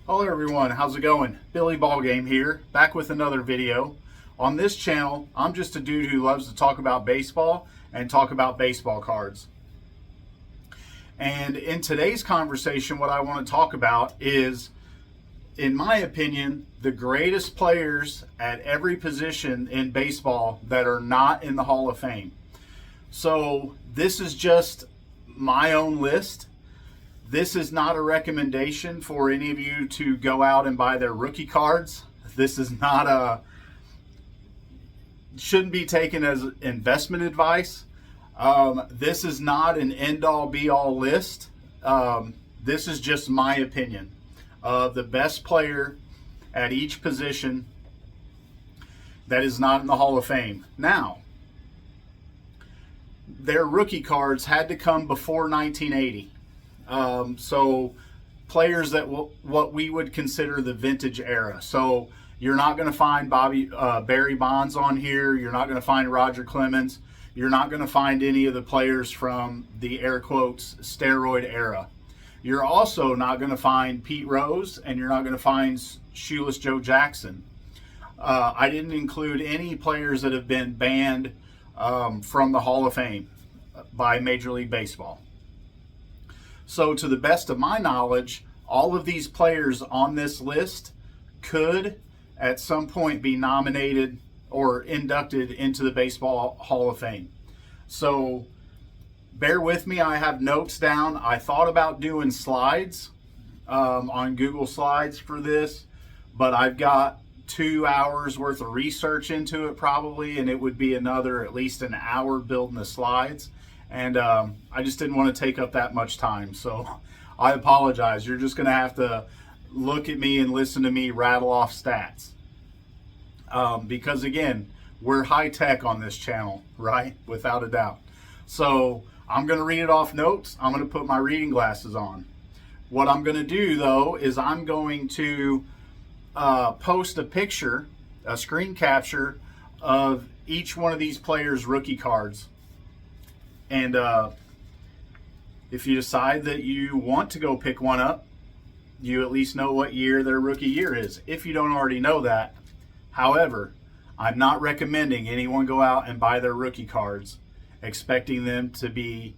Hello everyone, how's it going? Billy Ballgame here, back with another video. On this channel, I'm just a dude who loves to talk about baseball and talk about baseball cards. And in today's conversation, what I want to talk about is, in my opinion, the greatest players at every position in baseball that are not in the Hall of Fame. So this is just my own list. This is not a recommendation for any of you to go out and buy their rookie cards. This is not shouldn't be taken as investment advice. This is not an end-all be-all list. This is just my opinion of the best player at each position that is not in the Hall of Fame. Now, their rookie cards had to come before 1980. So players that what we would consider the vintage era. So you're not going to find Barry Bonds on here. You're not going to find Roger Clemens. You're not going to find any of the players from the air quotes steroid era. You're also not going to find Pete Rose, and you're not going to find Shoeless Joe Jackson. I didn't include any players that have been banned from the Hall of Fame by Major League Baseball. So to the best of my knowledge, all of these players on this list could at some point be nominated or inducted into the Baseball Hall of Fame. So bear with me, I have notes down. I thought about doing slides on Google Slides for this, but I've got 2 hours worth of research into it probably, and it would be another at least an hour building the slides. And I just didn't want to take up that much time. So I apologize. You're just going to have to look at me and listen to me rattle off stats. Because again, we're high tech on this channel, right? Without a doubt. So I'm going to read it off notes. I'm going to put my reading glasses on. What I'm going to do though is I'm going to post a picture, a screen capture of each one of these players' rookie cards. And if you decide that you want to go pick one up, you at least know what year their rookie year is, if you don't already know that. However, I'm not recommending anyone go out and buy their rookie cards expecting them to be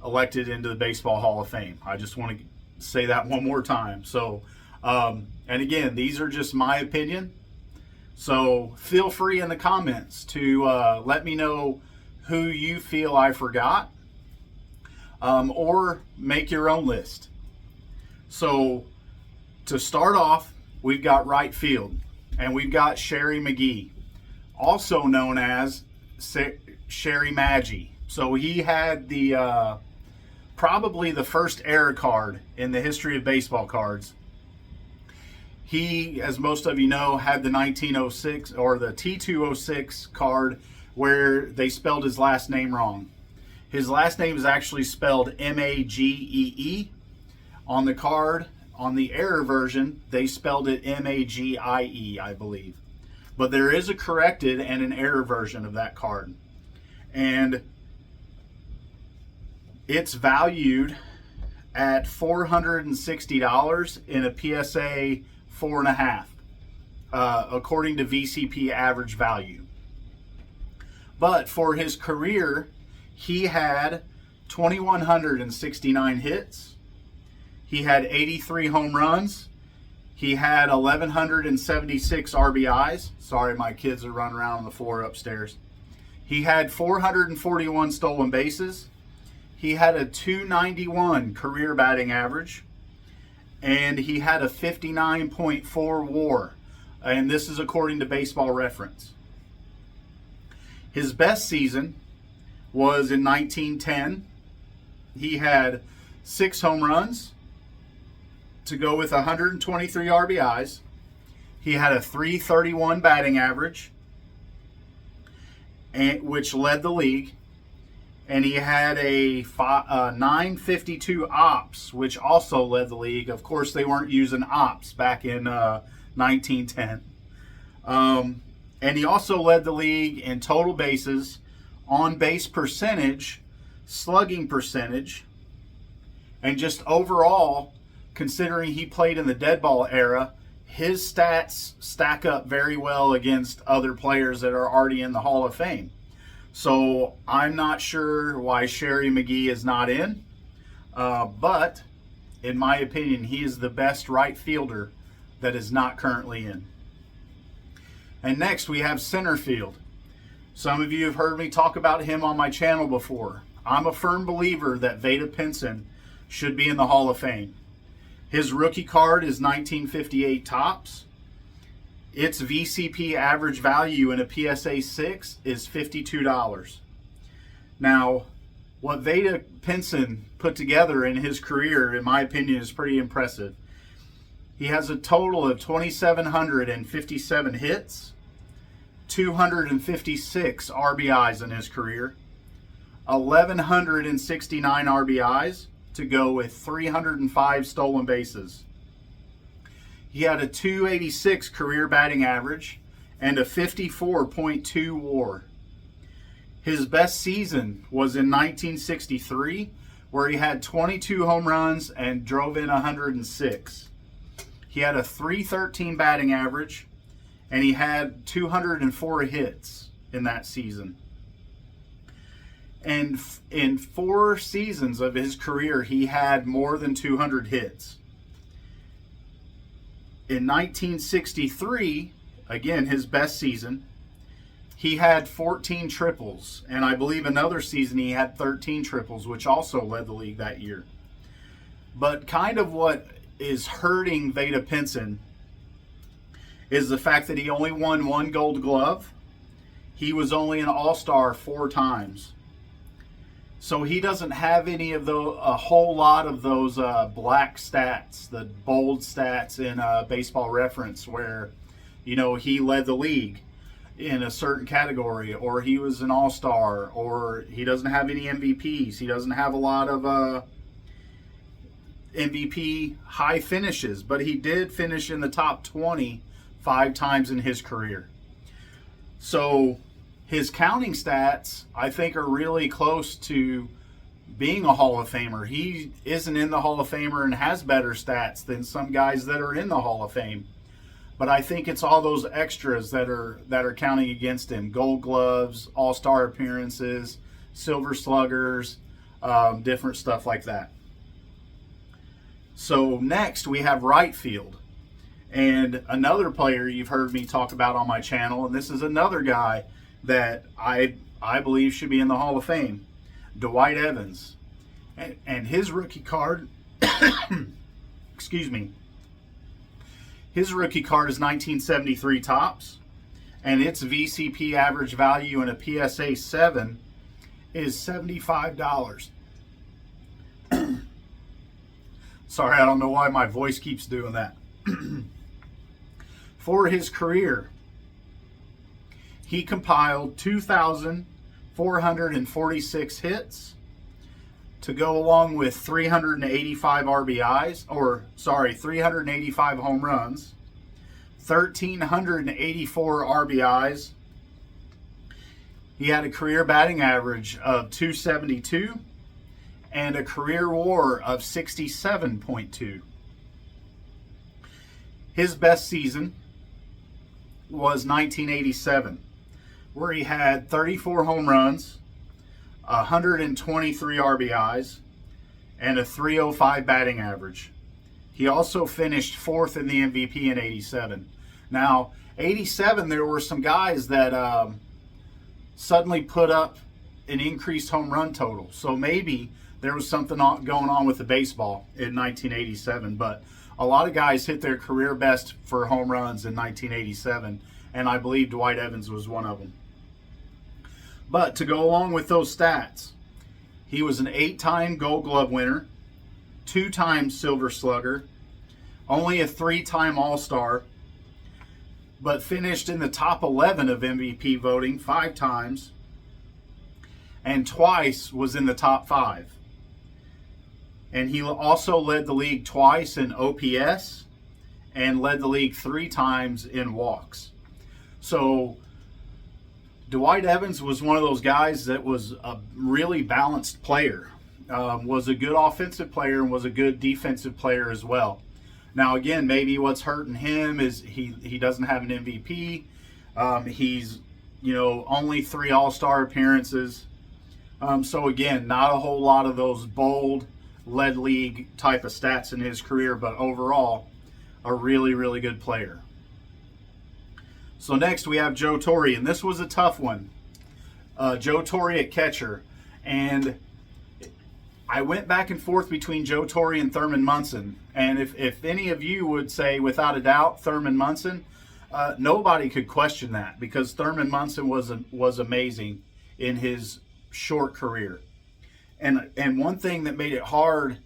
elected into the Baseball Hall of Fame. I just want to say that one more time. So, and again, these are just my opinion. So feel free in the comments to let me know who you feel I forgot, or make your own list. So to start off, we've got right field, and we've got Sherry McGee, also known as Sherry Maggie. So he had the probably the first error card in the history of baseball cards. He, as most of you know, had the 1906 or the T206 card where they spelled his last name wrong. His last name is actually spelled M-A-G-E-E. On the card, on the error version, they spelled it M-A-G-I-E, I believe. But there is a corrected and an error version of that card. And it's valued at $460 in a PSA 4.5, according to VCP average value. But for his career, he had 2,169 hits. He had 83 home runs. He had 1,176 RBIs. Sorry, my kids are running around on the floor upstairs. He had 441 stolen bases. He had a 291 career batting average. And he had a 59.4 WAR. And this is according to Baseball Reference. His best season was in 1910. He had 6 home runs to go with 123 RBIs. He had a 331 batting average, which led the league. And he had a 952 ops, which also led the league. Of course, they weren't using ops back in 1910. And he also led the league in total bases, on base percentage, slugging percentage, and just overall considering he played in the dead ball era, his stats stack up very well against other players that are already in the Hall of Fame. So I'm not sure why Sherry McGee is not in, but in my opinion, he is the best right fielder that is not currently in. And next we have center field. Some of you have heard me talk about him on my channel before. I'm a firm believer that Vada Pinson should be in the Hall of Fame. His rookie card is 1958 Topps. Its VCP average value in a PSA 6 is $52. Now, what Vada Pinson put together in his career, in my opinion, is pretty impressive. He has a total of 2,757 hits, 256 RBIs in his career, 1,169 RBIs to go with 305 stolen bases. He had a 286 career batting average and a 54.2 WAR. His best season was in 1963, where he had 22 home runs and drove in 106. He had a 313 batting average, and he had 204 hits in that season. And in 4 seasons of his career, he had more than 200 hits. In 1963, again, his best season, he had 14 triples, and I believe another season he had 13 triples, which also led the league that year. But kind of what is hurting Vada Pinson is the fact that he only won 1 Gold Glove. He was only an All-Star 4 times. So he doesn't have any of a whole lot of those black stats, the bold stats in Baseball Reference, where, you know, he led the league in a certain category, or he was an all-star, or he doesn't have any MVPs. He doesn't have a lot of MVP high finishes, but he did finish in the top 20 5 times in his career. So his counting stats, I think, are really close to being a Hall of Famer. He isn't in the Hall of Famer and has better stats than some guys that are in the Hall of Fame. But I think it's all those extras that are counting against him. Gold Gloves, All-Star appearances, Silver Sluggers, different stuff like that. So next we have right field. And another player you've heard me talk about on my channel, and this is another guy that I believe should be in the Hall of Fame, Dwight Evans. And his rookie card, excuse me, his rookie card is 1973 Topps, and its VCP average value in a PSA 7 is $75. Sorry, I don't know why my voice keeps doing that. For his career, he compiled 2,446 hits to go along with 385 RBIs, 385 home runs, 1,384 RBIs. He had a career batting average of 272 and a career WAR of 67.2. His best season was 1987, where he had 34 home runs, 123 RBIs, and a 305 batting average. He also finished 4th in the MVP in 87. Now, 87, there were some guys that suddenly put up an increased home run total. So maybe there was something going on with the baseball in 1987, but a lot of guys hit their career best for home runs in 1987, and I believe Dwight Evans was one of them. But to go along with those stats, he was an 8-time Gold Glove winner, 2-time Silver Slugger, only a 3-time All-Star, but finished in the top 11 of MVP voting 5 times, and twice was in the top 5. And he also led the league twice in OPS and led the league 3 times in walks. So Dwight Evans was one of those guys that was a really balanced player. was a good offensive player and was a good defensive player as well. Now, again, maybe what's hurting him is he doesn't have an MVP. He's, only 3 All-Star appearances. So, again, not a whole lot of those bold, lead league type of stats in his career, but overall, a really, really good player. So, next we have Joe Torre, and this was a tough one. Joe Torre at catcher. And I went back and forth between Joe Torre and Thurman Munson. And if any of you would say, without a doubt, Thurman Munson, nobody could question that, because Thurman Munson was amazing in his short career. And one thing that made it hard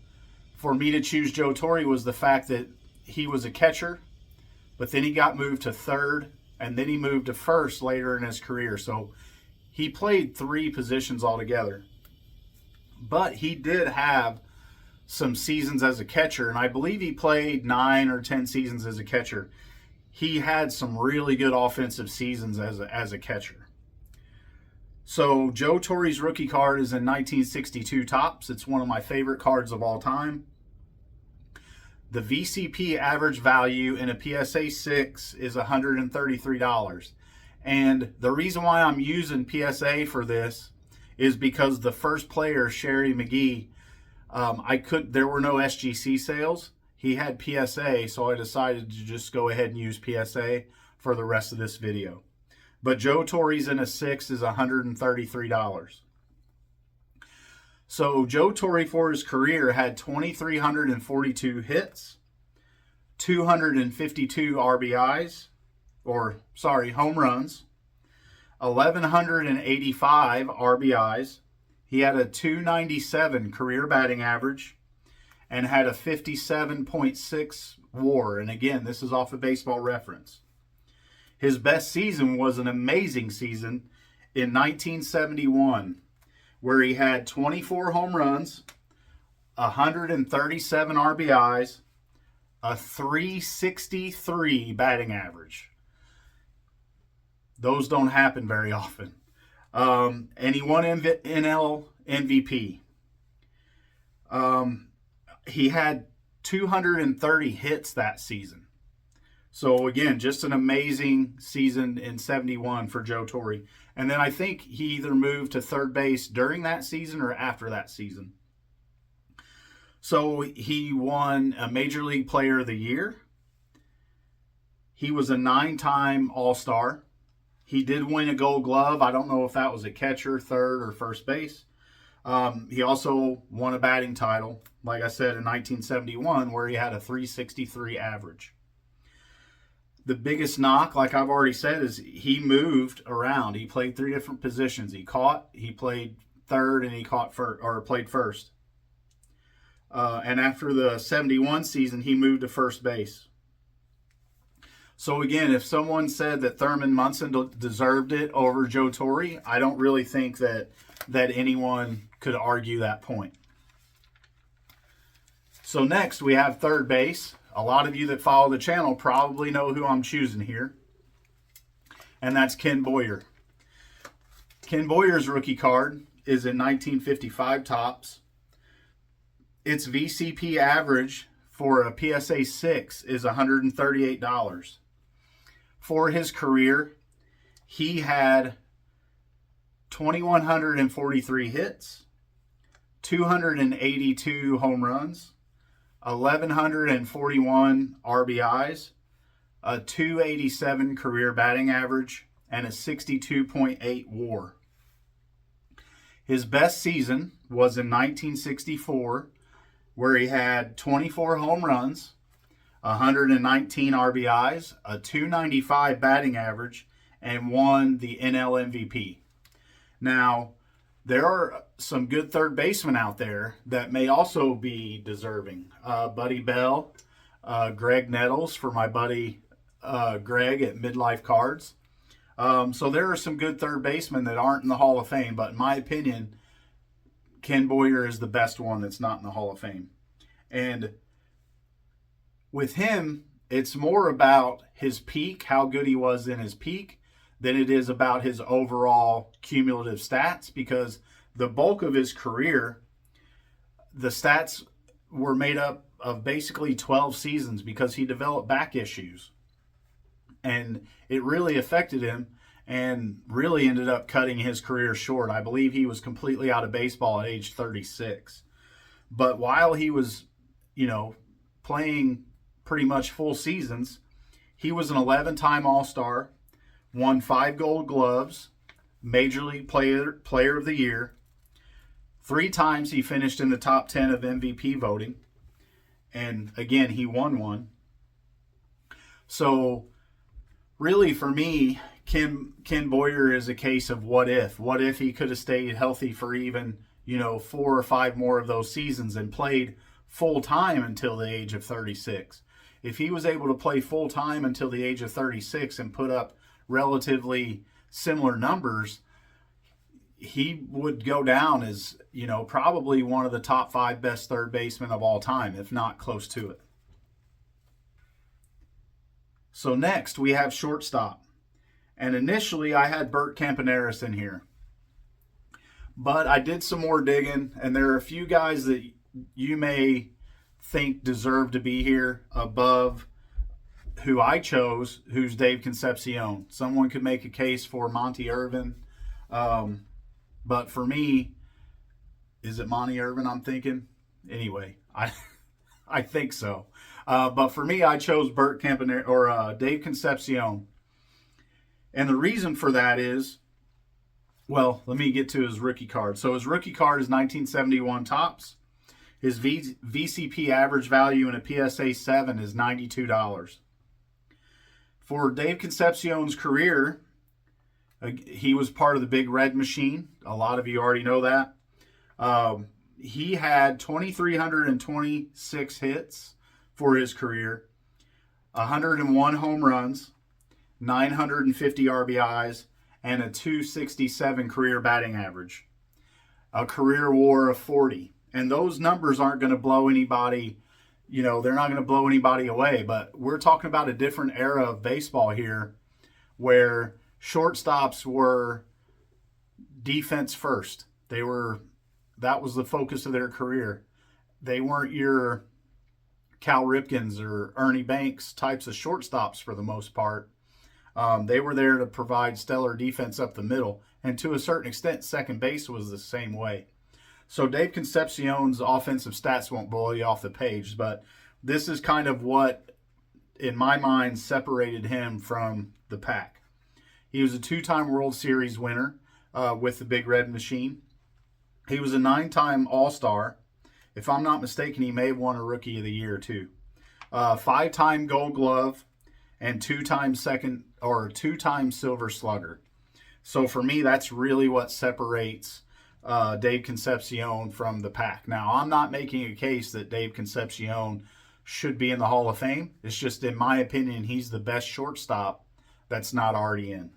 for me to choose Joe Torre was the fact that he was a catcher, but then he got moved to third, and then he moved to first later in his career. So he played 3 positions altogether. But he did have some seasons as a catcher, and I believe he played 9 or 10 seasons as a catcher. He had some really good offensive seasons as a catcher. So Joe Torre's rookie card is in 1962 Topps. It's one of my favorite cards of all time. The VCP average value in a PSA 6 is $133. And the reason why I'm using PSA for this is because the first player, Sherry McGee, there were no SGC sales. He had PSA, so I decided to just go ahead and use PSA for the rest of this video. But Joe Torre's in a 6 is $133. So Joe Torre for his career had 2,342 hits, 252 RBIs, home runs, 1,185 RBIs. He had a 297 career batting average and had a 57.6 WAR. And again, this is off of Baseball Reference. His best season was an amazing season in 1971, where he had 24 home runs, 137 RBIs, a 363 batting average. Those don't happen very often. And he won NL MVP. He had 230 hits that season. So again, just an amazing season in 71 for Joe Torre. And then I think he either moved to third base during that season or after that season. So he won a Major League Player of the Year. He was a 9-time All-Star. He did win a Gold Glove. I don't know if that was a catcher, third, or first base. He also won a batting title, like I said, in 1971, where he had a 363 average. The biggest knock, like I've already said, is he moved around. He played 3 different positions. He played third, and he played first. And after the 71 season, he moved to first base. So again, if someone said that Thurman Munson deserved it over Joe Torre, I don't really think that anyone could argue that point. So next we have third base. A lot of you that follow the channel probably know who I'm choosing here, and that's Ken Boyer. Ken Boyer's rookie card is in 1955 Topps. Its VCP average for a PSA 6 is $138. For his career, he had 2,143 hits, 282 home runs, 1,141 RBIs, a 287 career batting average, and a 62.8 WAR. His best season was in 1964, where he had 24 home runs, 119 RBIs, a 295 batting average, and won the NL MVP. Now, there are some good third basemen out there that may also be deserving. Buddy Bell, Greg Nettles for my buddy Greg at Midlife Cards. So there are some good third basemen that aren't in the Hall of Fame, but in my opinion, Ken Boyer is the best one that's not in the Hall of Fame. And with him, it's more about his peak, how good he was in his peak, than it is about his overall cumulative stats, because the bulk of his career the stats were made up of basically 12 seasons because he developed back issues. And it really affected him and really ended up cutting his career short. I believe he was completely out of baseball at age 36. But while he was, playing pretty much full seasons, he was an 11-time All-Star, won 5 Gold Gloves, Major League Player of the Year. 3 times he finished in the top 10 of MVP voting. And again, he won one. So really for me, Ken Boyer is a case of what if. What if he could have stayed healthy for even, 4 or 5 more of those seasons and played full time until the age of 36. If he was able to play full time until the age of 36 and put up relatively similar numbers, he would go down as, probably one of the top 5 best third basemen of all time, if not close to it. So next we have shortstop. And initially I had Bert Campaneris in here. But I did some more digging, and there are a few guys that you may think deserve to be here above who I chose, who's Dave Concepcion. Someone could make a case for Monty Irvin. But for me, is it Monty Irvin I'm thinking? Anyway, I think so. But for me, I chose Bert Campaneris or Dave Concepcion. And the reason for that is, well, let me get to his rookie card. So his rookie card is 1971 Topps. His VCP average value in a PSA 7 is $92. For Dave Concepcion's career, he was part of the Big Red Machine. A lot of you already know that. He had 2,326 hits for his career, 101 home runs, 950 RBIs, and a 267 career batting average. A career WAR of 40. And those numbers aren't going to blow anybody, they're not going to blow anybody away. But we're talking about a different era of baseball here where shortstops were defense first. That was the focus of their career. They weren't your Cal Ripkins or Ernie Banks types of shortstops for the most part. They were there to provide stellar defense up the middle. And to a certain extent, second base was the same way. So Dave Concepcion's offensive stats won't blow you off the page, but this is kind of what, in my mind, separated him from the pack. He was a 2-time World Series winner with the Big Red Machine. He was a 9-time All-Star. If I'm not mistaken, he may have won a Rookie of the Year too. 5-time Gold Glove and 2-time Silver Slugger. So for me, that's really what separates Dave Concepcion from the pack. Now, I'm not making a case that Dave Concepcion should be in the Hall of Fame. It's just, in my opinion, he's the best shortstop that's not already in.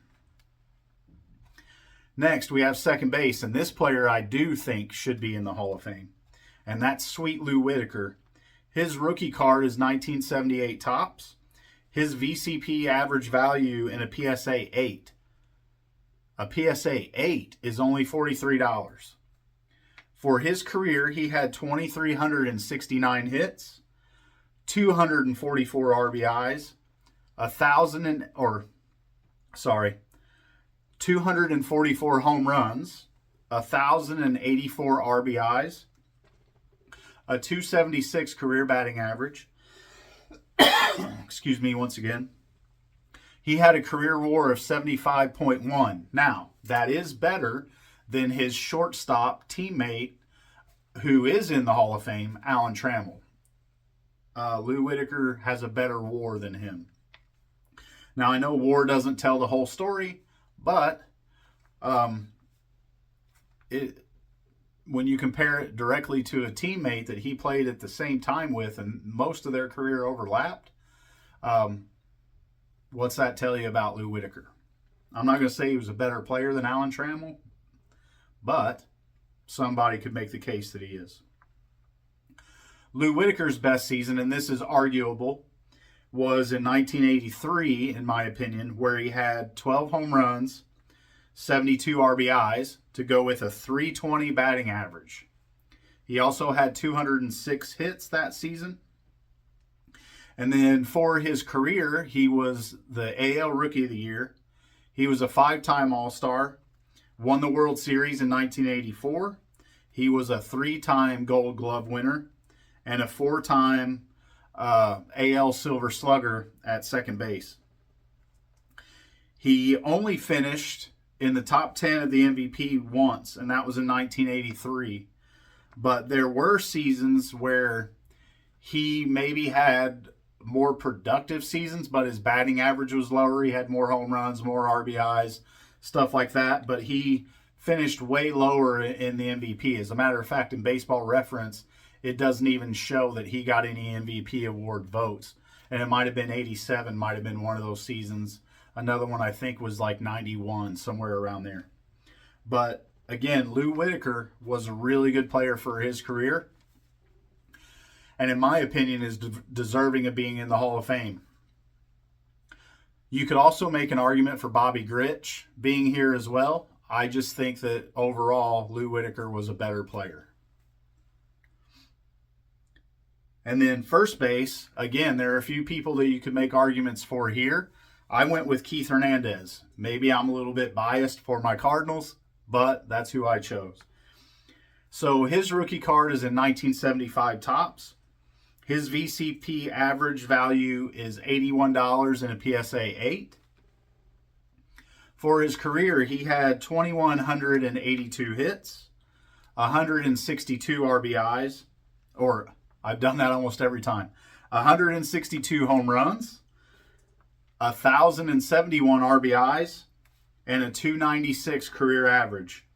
Next, we have second base, and this player I do think should be in the Hall of Fame, and that's Sweet Lou Whitaker. His rookie card is 1978 Topps. His VCP average value in a PSA 8. A PSA 8 is only $43. For his career, he had 2,369 hits, 244 RBIs, 244 home runs, 1,084 RBIs, a 276 career batting average. Excuse me once again. He had a career WAR of 75.1. Now, that is better than his shortstop teammate who is in the Hall of Fame, Alan Trammell. Lou Whitaker has a better WAR than him. Now, I know WAR doesn't tell the whole story, but when you compare it directly to a teammate that he played at the same time with and most of their career overlapped, what's that tell you about Lou Whitaker? I'm not going to say he was a better player than Alan Trammell, but somebody could make the case that he is. Lou Whitaker's best season, and this is arguable, was in 1983, in my opinion, where he had 12 home runs, 72 RBIs, to go with a 320 batting average. He also had 206 hits that season. And then for his career, he was the AL Rookie of the Year. He was a 5-time All-Star, won the World Series in 1984. He was a 3-time Gold Glove winner and a 4-time AL Silver Slugger at second base. He only finished in the top 10 of the MVP once, and that was in 1983. But there were seasons where he maybe had more productive seasons, but his batting average was lower. He had more home runs, more RBIs, stuff like that. But he finished way lower in the MVP. As a matter of fact, in Baseball Reference, it doesn't even show that he got any MVP award votes. And it might have been 87, might have been one of those seasons. Another one I think was like 91, somewhere around there. But again, Lou Whitaker was a really good player for his career. And in my opinion, is deserving of being in the Hall of Fame. You could also make an argument for Bobby Grich being here as well. I just think that overall, Lou Whitaker was a better player. And then first base, again, there are a few people that you could make arguments for here. I went with Keith Hernandez. Maybe I'm a little bit biased for my Cardinals, but that's who I chose. So his rookie card is in 1975 Topps. His VCP average value is $81 and a PSA 8. For his career, he had 2,182 hits, 162 RBIs, or I've done that almost every time, 162 home runs, 1,071 RBIs, and a 296 career average.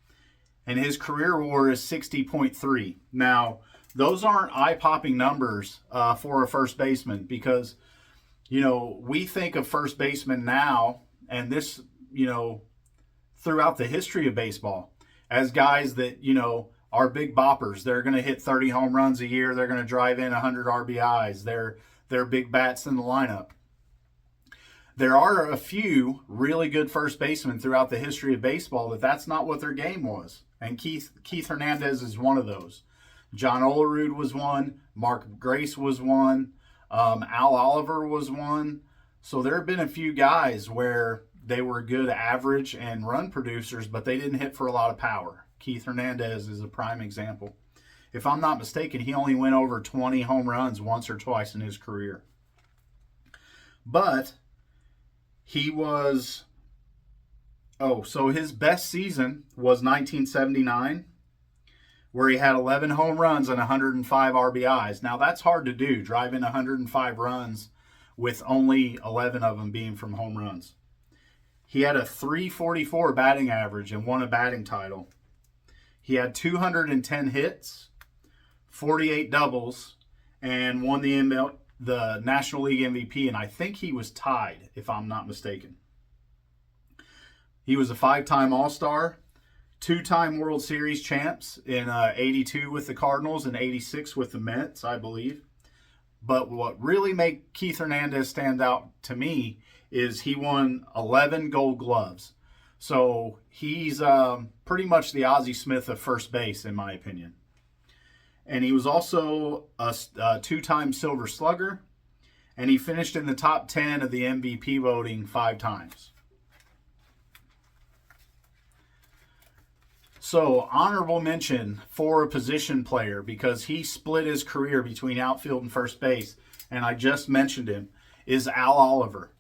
And his career WAR is 60.3. Now, those aren't eye-popping numbers for a first baseman because, you know, we think of first baseman now, and this, you know, throughout the history of baseball, as guys that, you know, are big boppers. They're going to hit 30 home runs a year. They're going to drive in 100 RBIs. They're big bats in the lineup. There are a few really good first basemen throughout the history of baseball that's not what their game was. And Keith Hernandez is one of those. John Olerud was one. Mark Grace was one. Al Oliver was one. So there have been a few guys where they were good average and run producers, but they didn't hit for a lot of power. Keith Hernandez is a prime example. If I'm not mistaken, he only went over 20 home runs once or twice in his career. But he was... so his best season was 1979, where he had 11 home runs and 105 RBIs. Now, that's hard to do, driving 105 runs with only 11 of them being from home runs. He had a .344 batting average and won a batting title. He had 210 hits, 48 doubles, and won the National League MVP, and I think he was tied, if I'm not mistaken. He was a 5-time All-Star, 2-time World Series champs in 82 with the Cardinals and 86 with the Mets, I believe. But what really made Keith Hernandez stand out to me is he won 11 Gold Gloves. So he's pretty much the Ozzie Smith of first base, in my opinion. And he was also a 2-time Silver Slugger, and he finished in the top 10 of the MVP voting 5 times. So, honorable mention for a position player because he split his career between outfield and first base, and I just mentioned him, is Al Oliver.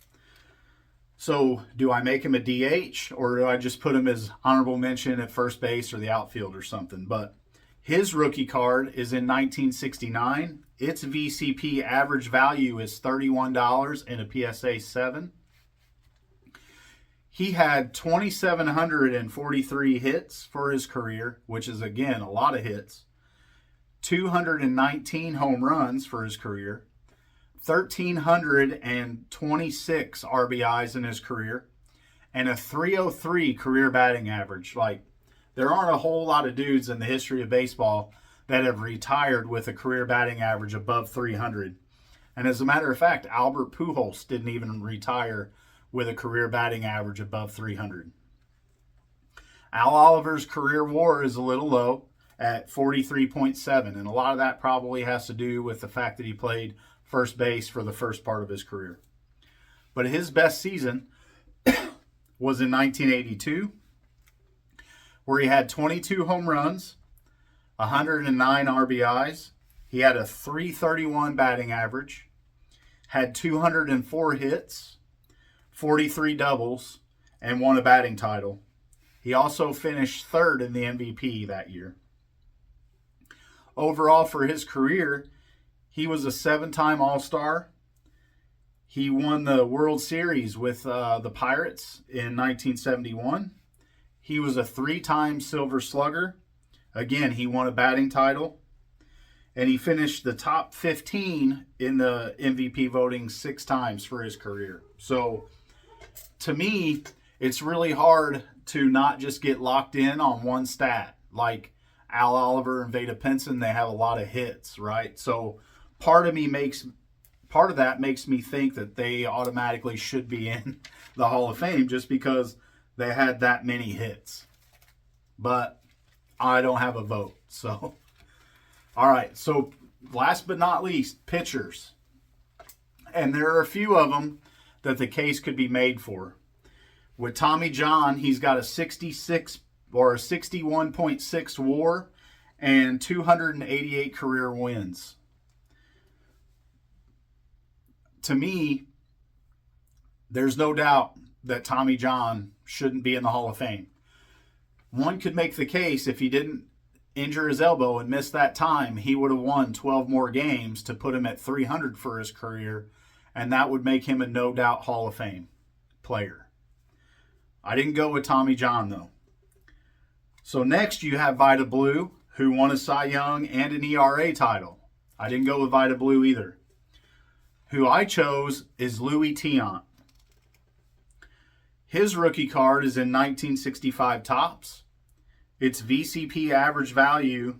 So, do I make him a DH or do I just put him as honorable mention at first base or the outfield or something? But his rookie card is in 1969. Its VCP average value is $31 and a PSA 7. He had 2,743 hits for his career, which is, again, a lot of hits. 219 home runs for his career. 1,326 RBIs in his career. And a .303 career batting average. Like, there aren't a whole lot of dudes in the history of baseball that have retired with a career batting average above 300. And as a matter of fact, Albert Pujols didn't even retire with a career batting average above 300. Al Oliver's career WAR is a little low at 43.7. And a lot of that probably has to do with the fact that he played first base for the first part of his career. But his best season was in 1982, where he had 22 home runs, 109 RBIs. He had a .331 batting average, had 204 hits, 43 doubles, and won a batting title. He also finished third in the MVP that year. Overall, for his career, he was a 7-time All-Star. He won the World Series with the Pirates in 1971. He was a 3-time Silver Slugger. Again, he won a batting title. And he finished the top 15 in the MVP voting 6 times for his career. So, to me, it's really hard to not just get locked in on one stat. Like Al Oliver and Vada Pinson, they have a lot of hits, right? So, part of that makes me think that they automatically should be in the Hall of Fame just because they had that many hits. But I don't have a vote. So, all right. So, last but not least, pitchers. And there are a few of them that the case could be made for. With Tommy John, he's got a 66 or a 61.6 WAR and 288 career wins. To me, there's no doubt that Tommy John shouldn't be in the Hall of Fame. One could make the case if he didn't injure his elbow and miss that time, he would have won 12 more games to put him at 300 for his career, and that would make him a no doubt Hall of Fame player. I didn't go with Tommy John, though. So next you have Vida Blue, who won a Cy Young and an ERA title. I didn't go with Vida Blue either. Who I chose is Louis Tiant. His rookie card is in 1965 Topps. Its VCP average value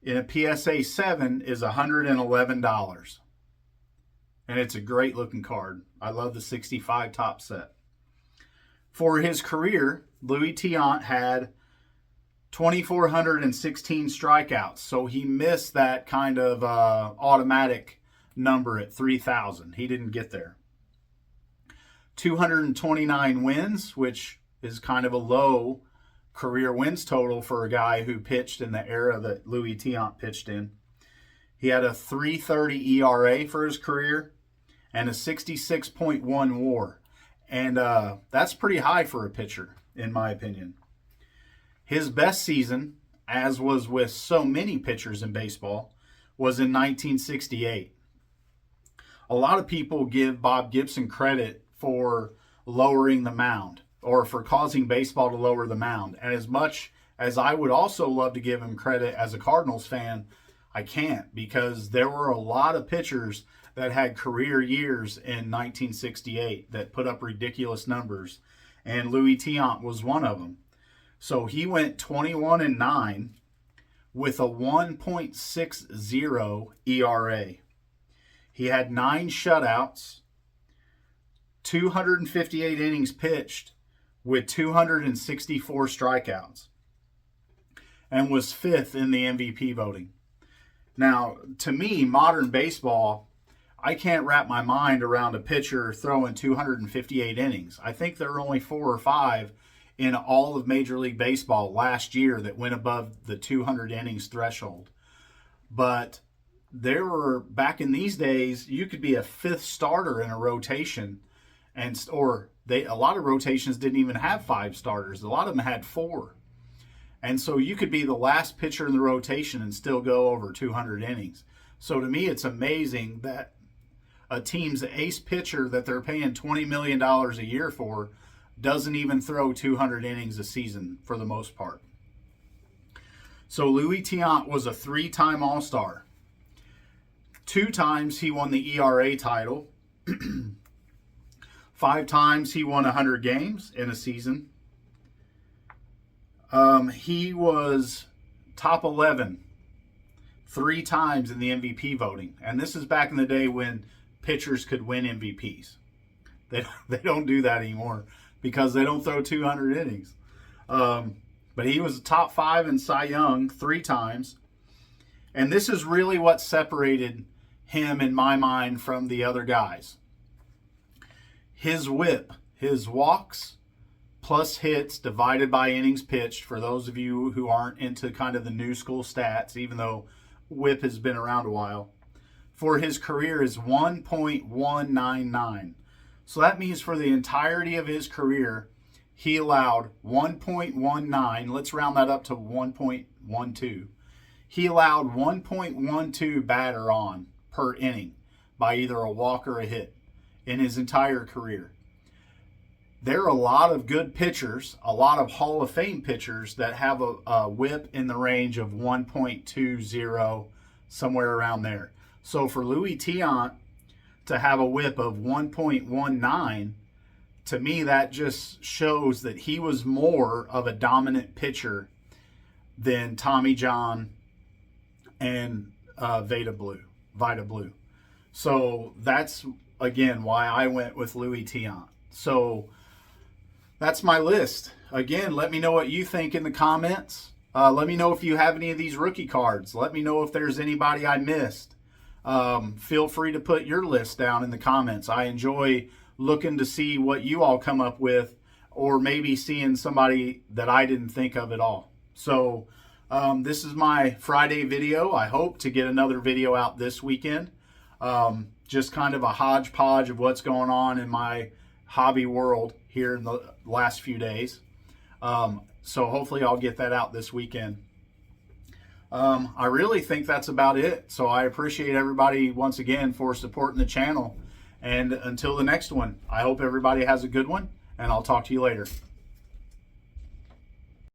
in a PSA 7 is $111. And it's a great looking card. I love the 65 Topps set. For his career, Louis Tiant had 2,416 strikeouts. So he missed that kind of automatic number at 3,000. He didn't get there. 229 wins, which is kind of a low career wins total for a guy who pitched in the era that Louis Tiant pitched in. He had a .330 ERA for his career and a 66.1 WAR. And that's pretty high for a pitcher, in my opinion. His best season, as was with so many pitchers in baseball, was in 1968. A lot of people give Bob Gibson credit for lowering the mound or for causing baseball to lower the mound. And as much as I would also love to give him credit as a Cardinals fan, I can't, because there were a lot of pitchers that had career years in 1968 that put up ridiculous numbers. And Louis Tiant was one of them. So he went 21-9 with a 1.60 ERA. He had 9 shutouts, 258 innings pitched with 264 strikeouts, and was 5th in the MVP voting. Now, to me, modern baseball, I can't wrap my mind around a pitcher throwing 258 innings. I think there are only 4 or 5 in all of Major League Baseball last year that went above the 200 innings threshold. But there were, back in these days, you could be a 5th starter in a rotation, a lot of rotations didn't even have 5 starters. A lot of them had 4. And so you could be the last pitcher in the rotation and still go over 200 innings. So to me, it's amazing that a team's ace pitcher that they're paying $20 million a year for doesn't even throw 200 innings a season for the most part. So Louis Tiant was a 3-time All-Star. 2 times he won the ERA title. 5 times he won 100 games in a season. He was top 11 3 times in the MVP voting. And this is back in the day when pitchers could win MVPs. They don't do that anymore because they don't throw 200 innings. but he was top 5 in Cy Young 3 times. And this is really what separated him, in my mind, from the other guys. His whip, his walks plus hits divided by innings pitched, for those of you who aren't into kind of the new school stats, even though whip has been around a while, for his career is 1.199. So that means for the entirety of his career, he allowed 1.19. Let's round that up to 1.12. He allowed 1.12 batter on per inning by either a walk or a hit in his entire career. There are a lot of good pitchers, a lot of Hall of Fame pitchers that have a whip in the range of 1.20, somewhere around there. So for Luis Tiant to have a whip of 1.19, to me that just shows that he was more of a dominant pitcher than Tommy John and Vita Blue. So that's, again, why I went with Luis Tiant. So that's my list. Again, let me know what you think in the comments. Let me know if you have any of these rookie cards. Let me know if there's anybody I missed. Feel free to put your list down in the comments. I enjoy looking to see what you all come up with, or maybe seeing somebody that I didn't think of at all. So this is my Friday video. I hope to get another video out this weekend. Just kind of a hodgepodge of what's going on in my hobby world here in the last few days. So hopefully I'll get that out this weekend. I really think that's about it. So I appreciate everybody once again for supporting the channel. And until the next one, I hope everybody has a good one, and I'll talk to you later.